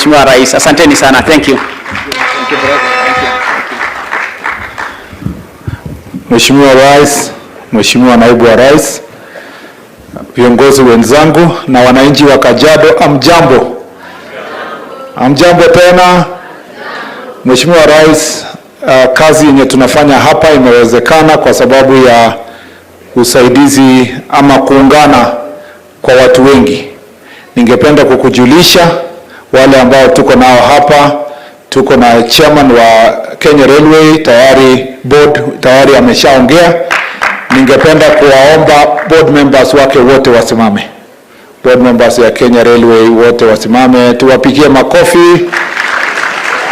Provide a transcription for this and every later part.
Mheshimiwa Rais. Asanteni sana. Thank you. Mheshimiwa Rais, Mheshimiwa Naibu wa Rais, viongozi wenzangu na wananchi wa Kajiado, amjambo. Amjambo tena. Mheshimiwa Rais, kazi yenye tunafanya hapa imewezekana kwa sababu ya usaidizi ama kuungana kwa watu wengi. Ningependa kukujulisha wale ambao tuko nao hapa, tuko na chairman wa Kenya Railway tayari, board tayari ameshaongea. Ningependa kuwaomba board members wake wote wasimame. Board members ya Kenya Railway wote wasimame, tuwapigie makofi.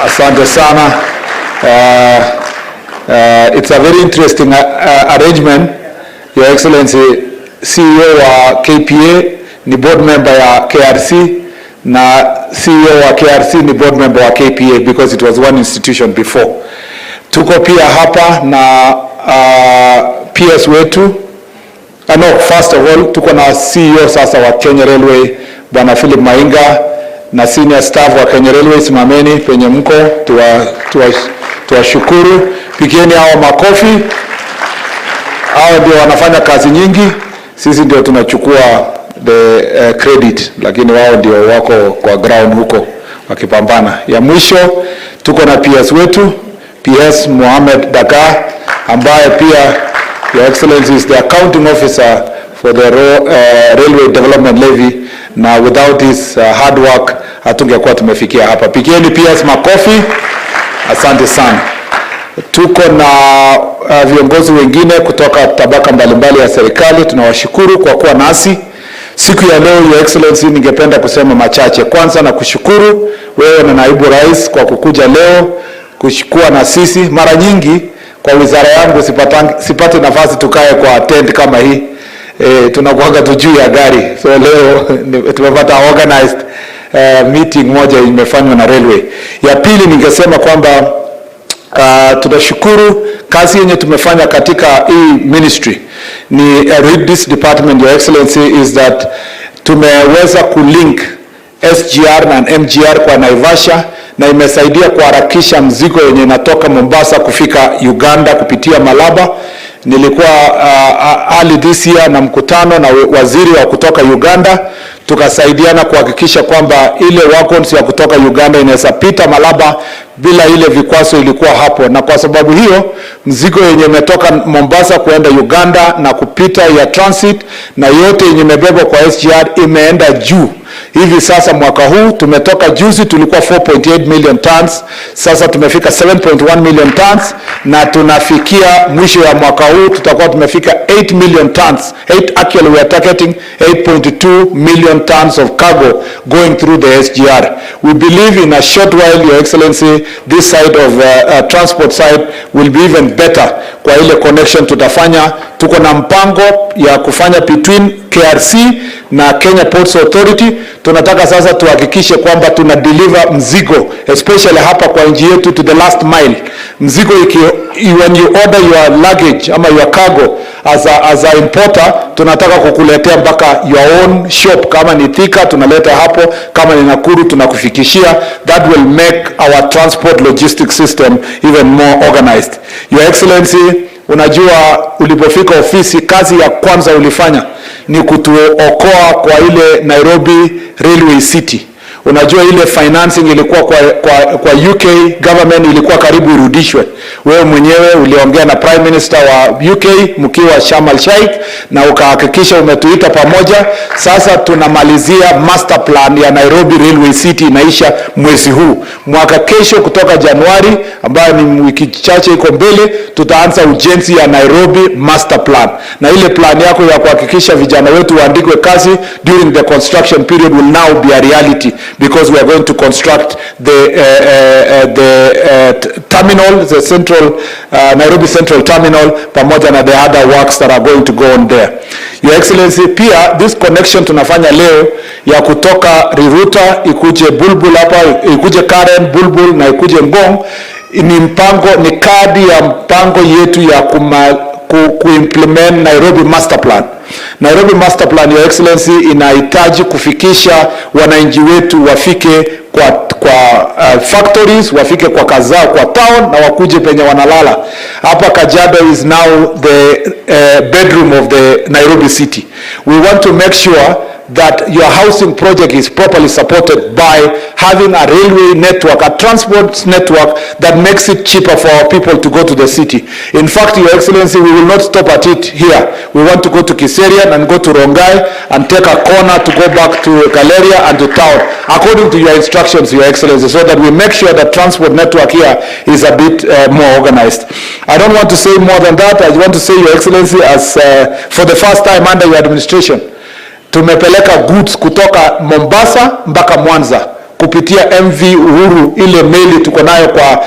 Asante sana. It's a very interesting arrangement. Your Excellency, CEO wa KPA ni board member ya KRC, na CEO wa KRC ni board member wa KPA because it was one institution before. Tuko pia hapa na PS wetu. No, first of all, tuko na CEO sasa wa Kenya Railway, Bwana Philip Mainga, na senior staff wa Kenya Railway. Simameni penye mko, tuwashukuru. Pigieni hao makofi. Hao ndio wanafanya kazi nyingi, sisi ndio tunachukua the credit, lakini wao ndio wako kwa ground huko wakipambana. Ya mwisho tuko na PS wetu, PS Mohamed Daga, ambaye pia Your Excellency is the accounting officer for the Railway Development Levy, na without his hard work hatungekuwa tumefikia hapa. Pigieni PS makofi. Asante sana. Tuko na viongozi wengine kutoka tabaka mbalimbali ya serikali, tunawashukuru kwa kuwa nasi siku ya leo. Your Excellency, ningependa kusema machache. Kwanza na kushukuru wewe na Naibu Rais kwa kukuja leo kushukua na sisi. Mara nyingi kwa wizara yangu sipati nafasi tukae kwa tent kama hii. Tunakuanga tu juu ya gari. So leo tumepata organized meeting moja imefanywa na Railway. Ya pili ningesema kwamba tunashukuru kazi yenye tumefanya katika hii ministry. Ni this department, Your Excellency, is that tumeweza kulink SGR na MGR kwa Naivasha, na imesaidia kuharakisha mzigo yenye inatoka Mombasa kufika Uganda kupitia Malaba. Nilikuwa early this year na mkutano na waziri wa kutoka Uganda, tukasaidiana kuhakikisha kwamba ile wagons ya kutoka Uganda inaweza pita Malaba bila ile vikwazo ilikuwa hapo. Na kwa sababu hiyo mzigo yenye imetoka Mombasa kuenda Uganda na kupita ya transit na yote yenye imebebwa kwa SGR imeenda juu. Hivi sasa mwaka huu tumetoka juzi tulikuwa 4.8 million tons, sasa tumefika 7.1 million tons, na tunafikia mwisho ya mwaka huu tutakuwa tumefika 8 million tons. Actually we are targeting 8.2 million tons of cargo going through the SGR. We believe in a short while, Your Excellency, this side of transport side will be even better kwa ile connection tutafanya. Tuko na mpango ya kufanya between KRC na Kenya Ports Authority. Tunataka sasa tuhakikishe kwamba tuna deliver mzigo, especially hapa kwa nchi yetu, to the last mile. Mzigo when you order your luggage ama your cargo as a importer, tunataka kukuletea mpaka your own shop. Kama ni Thika tunaleta hapo, kama ni Nakuru tunakufikishia. That will make our transport logistics system even more organized. Your Excellency, unajua ulipofika ofisi kazi ya kwanza ulifanya ni kutuokoa kwa ile Nairobi Railway City. Unajua ile financing ilikuwa kwa UK government ilikuwa karibu irudishwe. Wewe mwenyewe uliongea na Prime Minister wa UK mkiwa Sharm el Sheikh na ukahakikisha umetuita pamoja. Sasa tunamalizia master plan ya Nairobi Railway City inaisha mwezi huu. Mwaka kesho kutoka Januari, ambayo ni wiki chache iko mbele, tutaanza ujenzi ya Nairobi master plan. Na ile plan yako ya kuhakikisha vijana wetu waandikwe kazi during the construction period will now be a reality, because we are going to construct the terminal, the central Nairobi Central Terminal, pamoja na the other works that are going to go on there. Your Excellency, pia this connection tunafanya leo ya kutoka Ruto ikuje Bulbul hapa, ikuje Karen Bulbul na ikuje Ngong, ni mpango, ni kadi ya mpango yetu ya kuimplement Nairobi Master Plan. Nairobi Master Plan, Your Excellency, inahitaji kufikisha wananchi wetu wafike factories, wafike kwa kazi zao kwa town, na wakuje penye wanalala. Hapa Kajiado is now the bedroom of the Nairobi city. We want to make sure that your housing project is properly supported by having a railway network, a transport network that makes it cheaper for our people to go to the city. In fact, Your Excellency, we will not stop at it here. We want to go to Cgherargei and go to Rongai and take a corner to go back to Galeria and to town, according to your instructions, Your Excellency, so that we make sure that transport network here is a bit more organized. I don't want to say more than that. I want to say, Your Excellency, as for the first time under your administration, tumepeleka goods kutoka Mombasa mpaka Mwanza kupitia MV Uhuru, ile meli tuko nayo kwa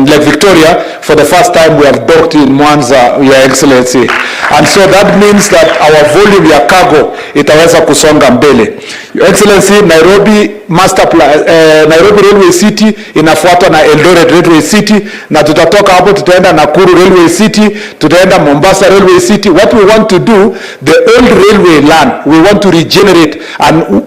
Lake Victoria. For the first time we have docked in Mwanza, Your Excellency, and so that means that our volume ya cargo itaweza kusonga mbele. Your Excellency, Nairobi master plan, Nairobi Railway City inafuata na Eldoret Railway City, na tutatoka hapo tutaenda Nakuru Railway City, tutaenda Mombasa Railway City. What we want to do, the old railway land, we want to regenerate and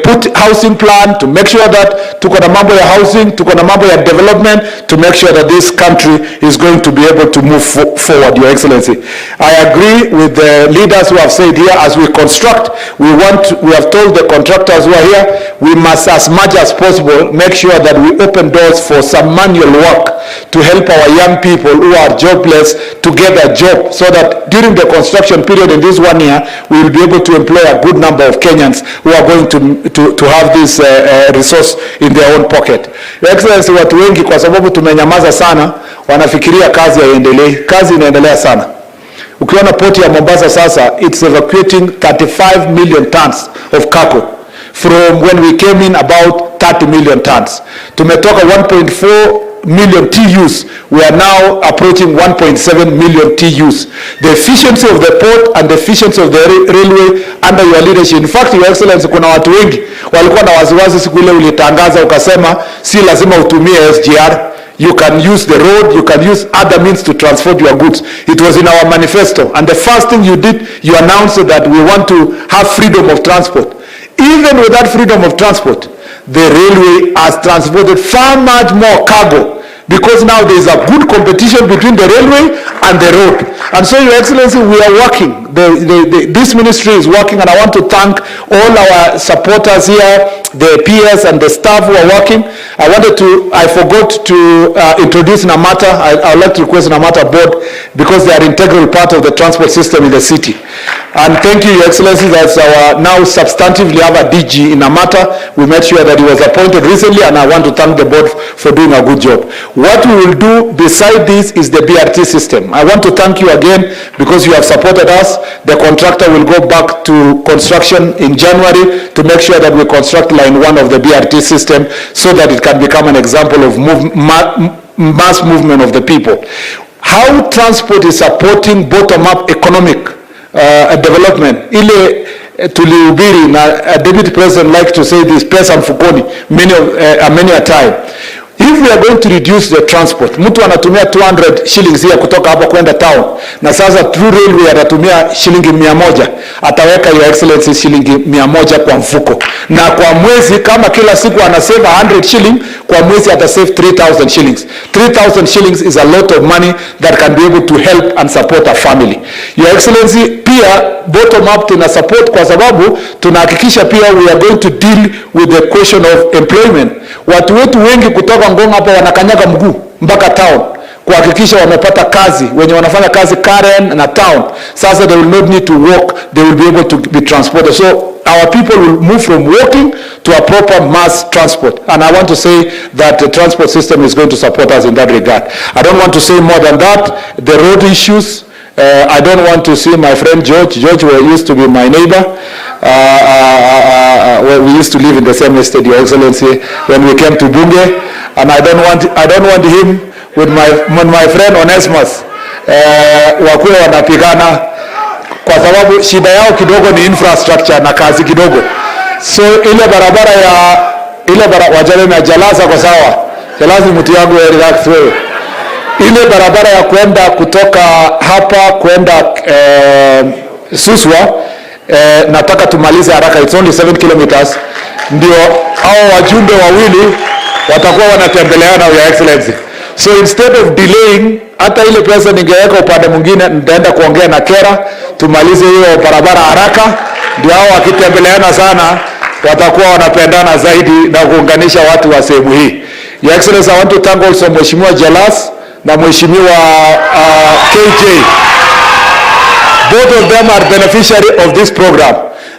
put housing plan to make sure that tuko na mambo ya housing, tuko na mambo ya development, to make sure that this country is going to be able to move forward, Your Excellency. I agree with the leaders who have said here, as we construct, we have told the contractors who are here, we must as much as possible make sure that we open doors for some manual work to help our young people who are jobless to get a job, so that during the construction period in this 1 year, we will be able to employ a good number of Kenyans who are going to have this resource in their own pocket. Your Excellency, watu wengi kwa sababu tumenyamaza sana wanafikiria kazi haiendelei. Kazi inaendelea sana. Ukiona poti ya Mombasa sasa, it's evacuating 35 million tons of cargo. From when we came in, about 30 million tons. Tumetoka 1.4 million TUs, we are now approaching 1.7 million TUs. The efficiency of the port and the efficiency of the railway under your leadership. In fact, Your Excellency, kuna watu wengi walikuwa na waziwazi siku ile ulitangaza ukasema si lazima utumie SGR. You can use the road, you can use other means to transport your goods. It was in our manifesto, and the first thing you did, you announced that we want to have freedom of transport. Even with that freedom of transport, the railway has transported far much more cargo, because now there is a good competition between the railway and the road. And so, Your Excellency, we are working. This ministry is working, and I want to thank all our supporters here, the PS and the staff who are working. I forgot to introduce Namata. I would like to request Namata board, because they are integral part of the transport system in the city. And thank you, Your Excellency, that's our now substantively have a DG in Namata. We made sure that he was appointed recently, and I want to thank the board for doing a good job. What we will do beside this is the BRT system. I want to thank you again, because you have supported us. The contractor will go back to construction in January to make sure that we construct line 1 of the BRT system, so that it can become an example of mass movement of the people. How transport is supporting bottom-up economic development. Ile tulihubiri, na Deputy President likes to say this, pesa mfukoni many a time. If we are going to reduce the transport, mtu anatumia 200 shillings here kutoka hapa kwenda town, na sasa through railway atatumia shilingi 100, ataweka, Your Excellency, shilingi 100 kwa mfuko. Na kwa mwezi, kama kila siku anasave 100 shilling, kwa mwezi atasave 3,000 shillings. 3,000 shillings is a lot of money that can be able to help and support a family. Your Excellency, pia bottom up tuna support, kwa sababu tunahakikisha pia we are going to deal with the question of employment. Watu wetu wengi kutoka Ngong hapa wanakanyaga mguu mpaka town kuhakikisha wamepata kazi, wenye wanafanya kazi Karen na town. Sasa they will not need to walk, they will be able to be transported. So our people will move from walking to a proper mass transport. And I want to say that the transport system is going to support us in that regard. I don't want to say more than that. The road issues, I don't want to see my friend George. George used to be my neighbor. We used to live in the same estate, Your Excellency, when we came to Bunge. And I don't want him with my friend Onesmus. Wakuwa wanapigana kwa sababu shida yao kidogo ni infrastructure na kazi kidogo. So ile barabara wajale na Jalaza kwa sawa. Jalaza mtu yangu ya relax wewe. Ile barabara ya kwenda kutoka hapa kwenda Suswa, nataka tumalize haraka. It's only 7 kilometers. ndio hao wajumbe wawili watakuwa wanatembeleana, Your Excellency. So instead of delaying, hata ile pesa ningeweka upande mwingine, nitaenda kuongea na Kera tumalize hiyo barabara haraka, ndio hao wakitembeleana sana watakuwa wanapendana zaidi na kuunganisha watu wa sehemu hii. Your Excellency, I want to thank also Mheshimiwa Jalas na Mheshimiwa KJ. Both of them are beneficiary of this program.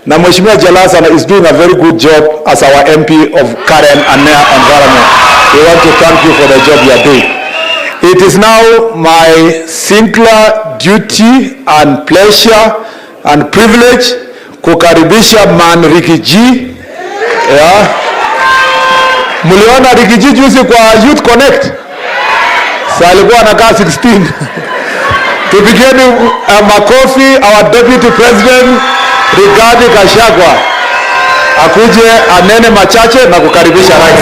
Na Mheshimiwa Jalas is doing a very good job as our MP of Karen and Environment. We want to thank you for the job you are doing. It is now my singular duty and pleasure and privilege kukaribisha man Rigiji. Yeah. Mliona Rigiji juzi kwa Youth Connect? Sasa alikuwa anakaa 16. Tupigeni makofi our Deputy President Rigathi Gachagua akuje anene machache na kukaribisha rais.